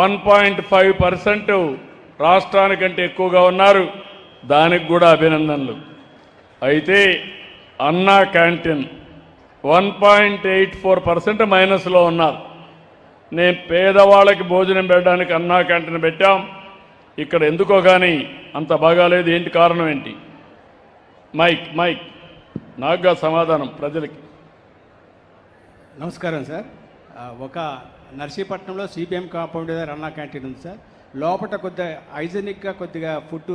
1.5% రాష్ట్రానికంటే ఎక్కువగా ఉన్నారు. దానికి కూడా అభినందనలు. అయితే అన్నా క్యాంటీన్ 1.84% మైనస్లో ఉన్నారు. నేను పేదవాళ్ళకి భోజనం పెట్టడానికి అన్నా క్యాంటీన్ పెట్టాం. ఇక్కడ ఎందుకో కానీ అంత బాగాలేదు. ఏంటి కారణం ఏంటి? మైక్ నాకుగా సమాధానం ప్రజలకి. నమస్కారం సార్. ఒక నర్సీపట్నంలో సిపిఎం కాంపౌండ్ దగ్గర అన్నా క్యాంటీన్ ఉంది సార్. లోపల కొద్దిగా హైజెనిక్గా కొద్దిగా ఫుడ్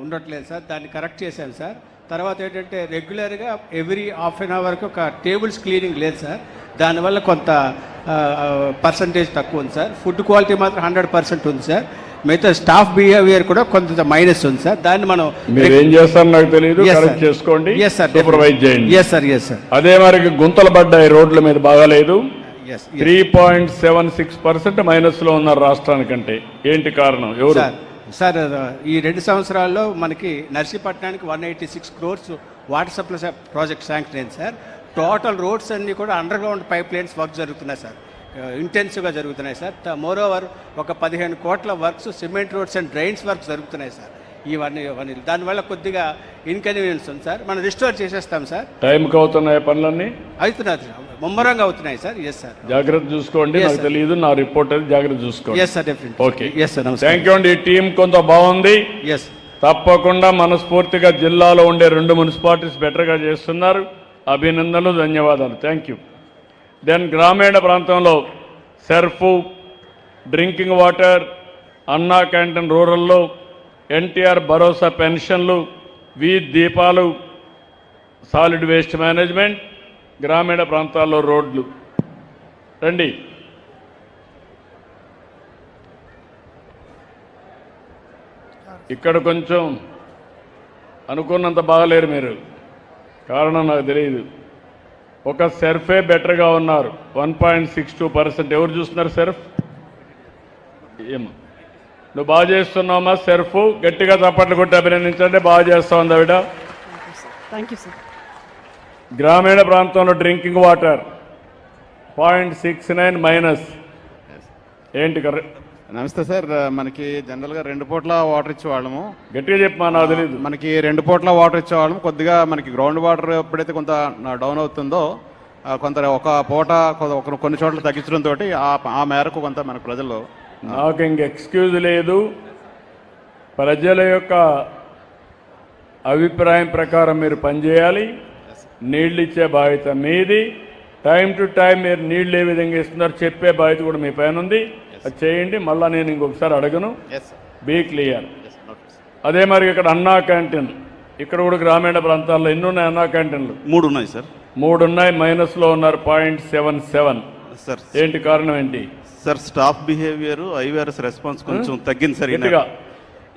ఉండట్లేదు సార్. దాన్ని కరెక్ట్ చేశాను సార్. తర్వాత ఏంటంటే రెగ్యులర్గా ఎవ్రీ హాఫ్ అన్ అవర్కి ఒక టేబుల్స్ క్లీనింగ్ లేదు సార్. దానివల్ల కొంత పర్సంటేజ్ తక్కువ ఉంది సార్. ఫుడ్ క్వాలిటీ మాత్రం 100% ఉంది సార్. మిగతా స్టాఫ్ బిహేవియర్ కూడా కొంత మైనస్ ఉంది సార్. దాన్ని మనం ఏం చేస్తారో నాకు తెలియదు, కరెక్ట్ చేసుకోండి. సూపర్వైజ్ చేయండి. Yes sir. అదే మరి గుంతలు పడ్డాయి రోడ్ల మీద, బాగాలేదు. 3.76% మైనస్లో ఉన్నారు రాష్ట్రానికంటే. ఏంటి కారణం? ఎవరు సార్? ఈ 2 సంవత్సరాల్లో మనకి నర్సీపట్నానికి 186 crores water supply project sanction అయింది సార్. టోటల్ రోడ్స్ అన్నీ కూడా under ground pipe lines work జరుగుతున్నాయి సార్. ఇంటెన్సివ్గా జరుగుతున్నాయి సార్. మోర్ ఓవర్ ఒక 15 కోట్ల works cement roads and drains works జరుగుతున్నాయి సార్. ఇవన్నీ దానివల్ల కొద్దిగా ఇన్కన్వీనియన్స్ ఉంది సార్. మనం రిస్టోర్ చేసేస్తాం సార్. టైంకి అవుతున్నాయి పనులన్నీ? అవుతున్నాయి, ముమ్మరంగా అవుతున్నాయి సార్. Yes sir. జాగ్రత్త చూసుకోండి. నాకు తెలియదు, నా రిపోర్ట్ అది జాగ్రత్త చూసుకోండి. Yes sir, definitely. Okay, yes sir. Thank you అండి. ఈ టీం కొంత బాగుంది. ఎస్, తప్పకుండా మనస్ఫూర్తిగా జిల్లాలో ఉండే 2 మున్సిపాలిటీస్ బెటర్గా చేస్తున్నారు. అభినందనలు, ధన్యవాదాలు. Thank you. దెన్ గ్రామీణ ప్రాంతంలో సర్ఫ్, డ్రింకింగ్ వాటర్, అన్నా క్యాంటీన్ రూరల్లో, ఎన్టీఆర్ భరోసా పెన్షన్లు, వీధి దీపాలు, సాలిడ్ వేస్ట్ మేనేజ్మెంట్, గ్రామీణ ప్రాంతాల్లో రోడ్లు. రండి. ఇక్కడ కొంచెం అనుకున్నంత బాగలేరు మీరు. కారణం నాకు తెలియదు. ఒక సెర్ఫే బెటర్గా ఉన్నారు, 1.62%. ఎవరు చూస్తున్నారు సెర్ఫ్? ఏమో నువ్వు బాగా చేస్తున్నావమ్మా సెర్ఫ్. గట్టిగా చప్పట్లు కొట్టి అభినందించండి. బాగా చేస్తా ఉంది ఆవిడ. Thank you sir. గ్రామీణ ప్రాంతంలో డ్రింకింగ్ వాటర్ 0.69 మైనస్. ఏంటి కరెక్ట్? నమస్తే సార్. మనకి జనరల్గా 2 పూట్ల వాటర్ ఇచ్చేవాళ్ళము. గట్టిగా చెప్పమా, నాకు తెలియదు. మనకి 2 పూట్ల వాటర్ ఇచ్చేవాళ్ళము. కొద్దిగా మనకి గ్రౌండ్ వాటర్ ఎప్పుడైతే కొంత డౌన్ అవుతుందో కొంత ఒక పూట కొన్ని చోట్ల తగ్గించడంతో ఆ మేరకు కొంత మన ప్రజలు. నాకు ఇంక ఎక్స్క్యూజ్ లేదు. ప్రజల యొక్క అభిప్రాయం ప్రకారం మీరు పనిచేయాలి. నీళ్ళు ఇచ్చే బాధ్యత మీది. టైం టు టైం మీరు నీళ్ళు ఏ విధంగా ఇస్తున్నారు చెప్పే బాధ్యత కూడా మీ పైన ఉంది. అది చేయండి. మళ్ళీ నేను ఇంకొకసారి అడగను. Be clear. అదే మరి ఇక్కడ అన్నా క్యాంటీన్, ఇక్కడ కూడా గ్రామీణ ప్రాంతాల్లో ఎన్ని ఉన్నాయి అన్నా క్యాంటీన్లు? 3 ఉన్నాయి సార్. 3 ఉన్నాయి, మైనస్లో ఉన్నారు 0.77 సార్. ఏంటి కారణం ఏంటి sir? Staff behaviour, IVRS response కొంచెం తగ్గింది సార్.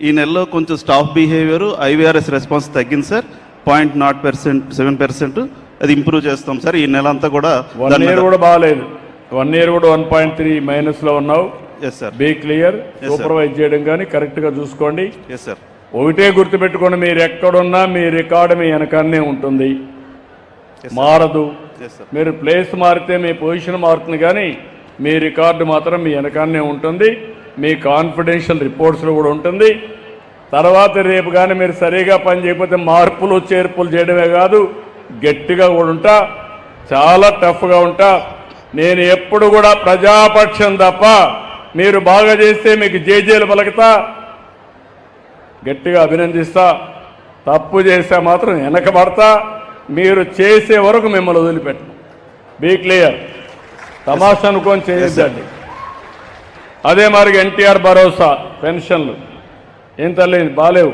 ఈ నెలలో కొంచెం స్టాఫ్ బిహేవియర్, ఐవీఆర్ఎస్ రెస్పాన్స్ తగ్గింది సార్. 0.07%. అది ఇంప్రూవ్ చేస్తాం సార్ ఈ నెల అంతా కూడా. 1 ఇయర్ కూడా బాగాలేదు. 1 ఇయర్ కూడా 1.3 మైనస్లో ఉన్నావు. Yes sir. Be clear. Supervise చేయడం కానీ కరెక్ట్గా చూసుకోండి. Yes sir. ఒకటే గుర్తుపెట్టుకోండి, మీరు ఎక్కడున్నా మీ రికార్డు మీ వెనకాన్నే ఉంటుంది, మారదు. మీరు ప్లేస్ మారితే మీ పొజిషన్ మారుతుంది, కానీ మీ రికార్డు మాత్రం మీ వెనకాన్నే ఉంటుంది. మీ కాన్ఫిడెన్షియల్ రిపోర్ట్స్లో కూడా ఉంటుంది. తర్వాత రేపు కానీ మీరు సరిగా పని చేయకపోతే మార్పులు చేర్పులు చేయడమే కాదు, గట్టిగా కూడా ఉంటా, చాలా టఫ్గా ఉంటా. నేను ఎప్పుడు కూడా ప్రజాపక్షం తప్ప, మీరు బాగా చేస్తే మీకు జేజేలు పలుకుతా, గట్టిగా అభినందిస్తా. తప్పు చేస్తే మాత్రం వెనకబడతా. మీరు చేసే వరకు మిమ్మల్ని వదిలిపెట్టను. Be clear. తమాషా అనుకొని చేయొద్దండి. అదే మరి ఎన్టీఆర్ భరోసా పెన్షన్లు ఏం తల్లి బాలేవు.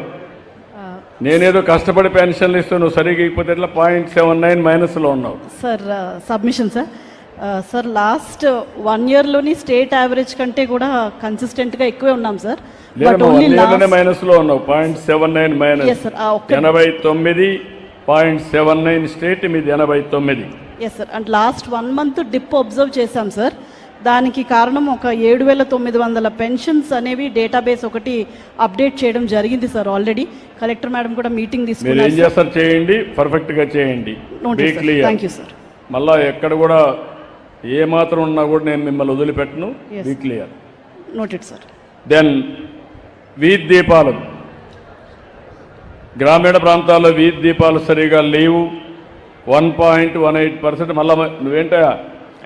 నేనేదో కష్టపడి పెన్షన్లు ఇస్తూ నువ్వు సరిగ్గా ఇకపోతే ఎట్లా? 0.79 మైనస్లో ఉన్నావు. Sir submission sir. Sir last 1 ఇయర్లోని స్టేట్ యావరేజ్ కంటే కూడా కన్సిస్టెంట్గా ఎక్కువే ఉన్నాం సార్. మైనస్లో ఉన్నావు. 0.79 మైనస్. 89.79 స్టేట్, మీది 89. Yes sir. And last 1 month dip observe చేశాం సార్. దానికి కారణం ఒక 7,900 పెన్షన్స్ అనేవి డేటాబేస్ ఒకటి అప్డేట్ చేయడం జరిగింది సార్. ఆల్రెడీ కలెక్టర్ మేడం కూడా మీటింగ్ తీసుకున్నారు. చేయండి, పర్ఫెక్ట్గా చేయండి. Thank you sir. మళ్ళా ఎక్కడ కూడా ఏ మాత్రం ఉన్నా కూడా నేను మిమ్మల్ని వదిలిపెట్టను. Be clear. Noted sir. Then వీధి దీపాలు, గ్రామీణ ప్రాంతాల్లో వీధి దీపాలు సరిగా లేవు. 1.18%. మళ్ళా నువ్వేంటా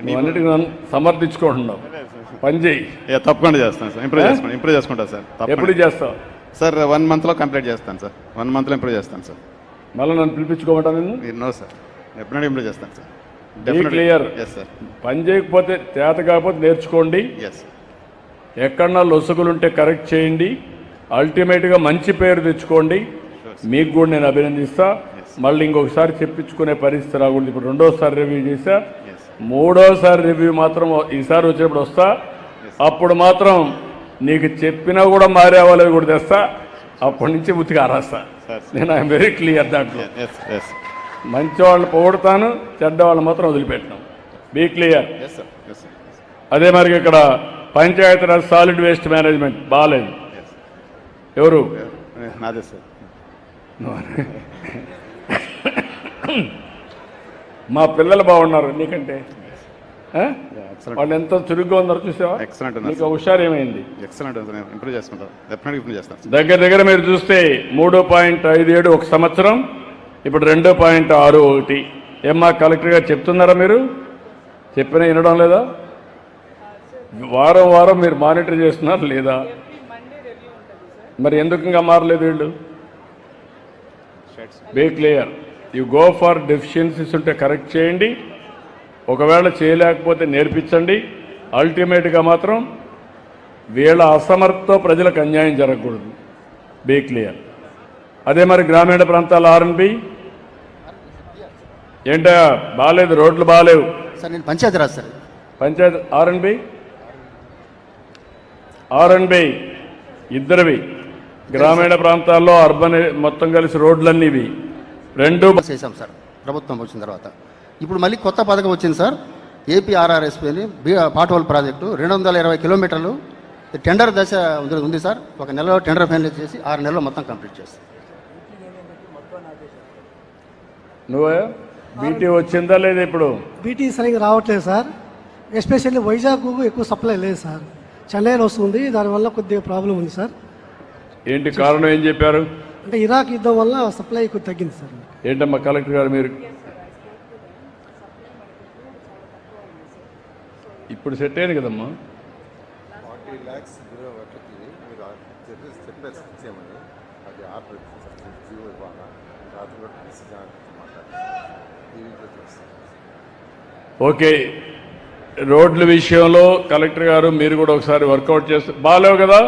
నువ్వు అన్నిటికీ సమర్థించుకుంటున్నావు. పని చేయి. తప్పకుండా చేస్తాను సార్. ఇంప్రూవ్ చేసుకుంటా సార్. ఎప్పుడు చేస్తావు సార్? 1 monthలో కంప్లీట్ చేస్తాను సార్. 1 monthలో ఇంప్రూవ్ చేస్తాను సార్. మళ్ళీ నన్ను పిలిపించుకోమంటా నిన్ను? నో సార్, డెఫినెట్గా ఇంప్రూవ్ చేస్తాను సార్. క్లియర్. Yes sir. పని చేయకపోతే చేత కాకపోతే నేర్చుకోండి. ఎస్. ఎక్కడన్నా లొసుగులుంటే కరెక్ట్ చేయండి. అల్టిమేట్గా మంచి పేరు తెచ్చుకోండి. మీకు కూడా నేను అభినందిస్తా. మళ్ళీ ఇంకొకసారి చెప్పించుకునే పరిస్థితి రాకూడదు. ఇప్పుడు 2వ రివ్యూ చేశా, 3వ రివ్యూ మాత్రం ఈసారి వచ్చినప్పుడు వస్తా. అప్పుడు మాత్రం నీకు చెప్పినా కూడా మారే వాళ్ళవి కూడా తెస్తా. అప్పటి నుంచి ఉతికి ఆరాస్తా. నేను ఐఎమ్ వెరీ క్లియర్ దాంట్లో. మంచి వాళ్ళని పొగుడతాను, చెడ్డ వాళ్ళని మాత్రం వదిలిపెట్టాను. Be clear. అదే మరి ఇక్కడ పంచాయతీరాజ్ సాలిడ్ వేస్ట్ మేనేజ్మెంట్ బాగాలేదు. ఎవరు? నాదే సార్. మా పిల్లలు బాగున్నారు నీకంటే. వాళ్ళు ఎంత చురుగ్గా ఉన్నారు చూసావా? ఎక్సలెంట్. నీకు హుషారు ఏమైంది? ఎక్సలెంట్. ఇంప్రూవ్ చేసుకుంటాను. డెఫినెట్గా ఇంప్రూవ్ చేస్తాను. దగ్గర మీరు చూస్తే 3.57 ఒక సంవత్సరం, ఇప్పుడు 2.61. ఏమ్మా కలెక్టర్ గారు చెప్తున్నారా? మీరు చెప్పినా వినడం లేదా? వారం మీరు మానిటర్ చేస్తున్నారు లేదా? మరి ఎందుకు ఇంకా మారలేదు వీళ్ళు? Be clear. You go for deficiencies ఉంటే కరెక్ట్ చేయండి. ఒకవేళ చేయలేకపోతే నేర్పించండి. అల్టిమేట్గా మాత్రం వీళ్ళ అసమర్థతో ప్రజలకు అన్యాయం జరగకూడదు. Be clear. అదే మరి గ్రామీణ ప్రాంతాల R&B ఏంటా బాగాలేదు, రోడ్లు బాగాలేవు సార్. నేను పంచాయతీరాజ్ సార్. పంచాయత్ R&B ఇద్దరివి. గ్రామీణ ప్రాంతాల్లో అర్బన్ మొత్తం కలిసి రోడ్లన్నీ ఇవి 2 చేశాం సార్ ప్రభుత్వం వచ్చిన తర్వాత. ఇప్పుడు మళ్ళీ కొత్త పథకం వచ్చింది సార్, APRRSP అని పాటోల్ ప్రాజెక్టు 220 కిలోమీటర్లు టెండర్ దశ ఉంది సార్. 1 నెలలో టెండర్ ఫైనల్ చేసి 6 నెలల్లో మొత్తం కంప్లీట్ చేస్తాం. నువ్వు బీటీ వచ్చిందా లేదా? ఇప్పుడు బీటీ సరిగ్గా రావట్లేదు సార్. ఎస్పెషల్లీ వైజాగ్ ఎక్కువ సప్లై లేదు సార్. చెన్నైలో వస్తుంది, దానివల్ల కొద్దిగా ప్రాబ్లం ఉంది సార్. ఏంటి కారణం? ఏం చెప్పారు? అంటే ఇరాక్ యుద్ధం వల్ల సప్లై కొద్ది తగ్గింది సార్. ఏంటమ్మా కలెక్టర్ గారు మీరు ఇప్పుడు సెట్ అయింది కదమ్మా? 40 lakhs చెప్పేమని అది ఆర్డర్ జీవో ఇవ్వాలా రాత్రి ఓకే. రోడ్ల విషయంలో కలెక్టర్ గారు మీరు కూడా ఒకసారి వర్కౌట్ చేస్తే బాగాలేవు కదా?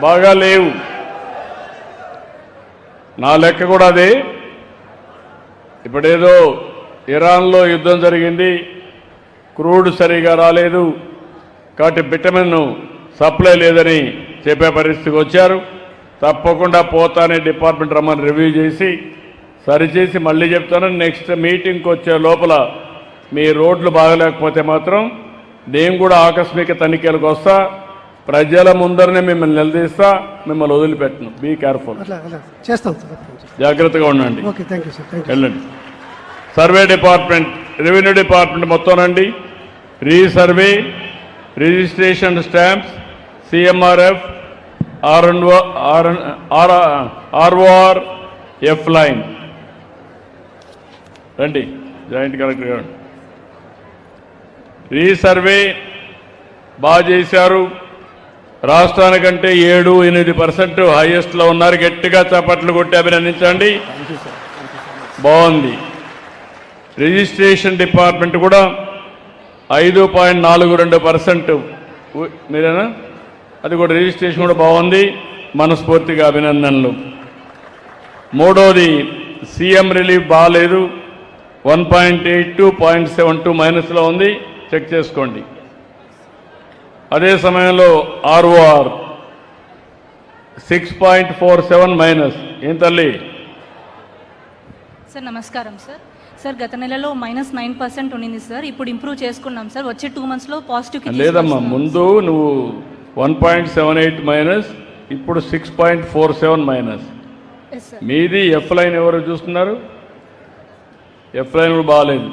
బాగా లేవు. నా లెక్క కూడా అదే. ఇప్పుడేదో ఇరాన్లో యుద్ధం జరిగింది, క్రూడ్ సరిగా రాలేదు, కాబట్టి విటమిన్ సప్లై లేదని చెప్పే పరిస్థితికి వచ్చారు. తప్పకుండా పోతానే డిపార్ట్మెంట్ రమ్మని రివ్యూ చేసి సరిచేసి మళ్ళీ చెప్తాను. నెక్స్ట్ మీటింగ్కి వచ్చే లోపల మీ రోడ్లు బాగలేకపోతే మాత్రం నేను కూడా ఆకస్మిక తనిఖీలకు వస్తా. ప్రజల ముందరనే మిమ్మల్ని నిలదీస్తా, మిమ్మల్ని వదిలిపెట్టను. Be careful. చేస్తాం సార్. జాగ్రత్తగా ఉండండి. Okay, thank you sir. వెళ్ళండి. సర్వే డిపార్ట్మెంట్, రెవెన్యూ డిపార్ట్మెంట్ మొత్తం రండి. Resurvey, registration stamps, CMRF, ROR, F line రండి. జాయింట్ కలెక్టర్ గారు రీసర్వే బాగా చేశారు. రాష్ట్రానికంటే 7-8% హైయెస్ట్లో ఉన్నారు. గట్టిగా చప్పట్లు కొట్టి అభినందించండి. బాగుంది. రిజిస్ట్రేషన్ డిపార్ట్మెంట్ కూడా 5.42%. మీరేనా? అది కూడా రిజిస్ట్రేషన్ కూడా బాగుంది. మనస్ఫూర్తిగా అభినందనలు. మూడోది సీఎం రిలీఫ్ బాగాలేదు, 1.82, 0.72 మైనస్లో ఉంది. చెక్ చేసుకోండి. అదే సమయంలో ROR 6.47 మైనస్. ఏం తల్లి? సార్ నమస్కారం సార్. సార్ గత నెలలో -9% ఉండింది సార్. ఇప్పుడు ఇంప్రూవ్ చేసుకున్నాం సార్. వచ్చే 2 monthsలో పాజిటివ్ లేదమ్మా. ముందు నువ్వు 1.78 మైనస్, ఇప్పుడు 6.47 మైనస్. మీది F లైన్ ఎవరు చూస్తున్నారు? F లైన్ కూడా బాగాలేదు.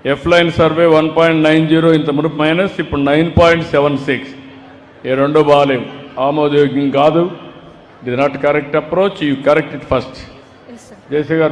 ఎఫ్ లైన్ సర్వే 1.90 ఇంత మునుపు మైనస్, ఇప్పుడు 9.76. ఈ రెండు బాగాలేవు, ఆమోదయోగ్యం కాదు. ఇది not correct approach. You correct it first. Yes sir. JC గారు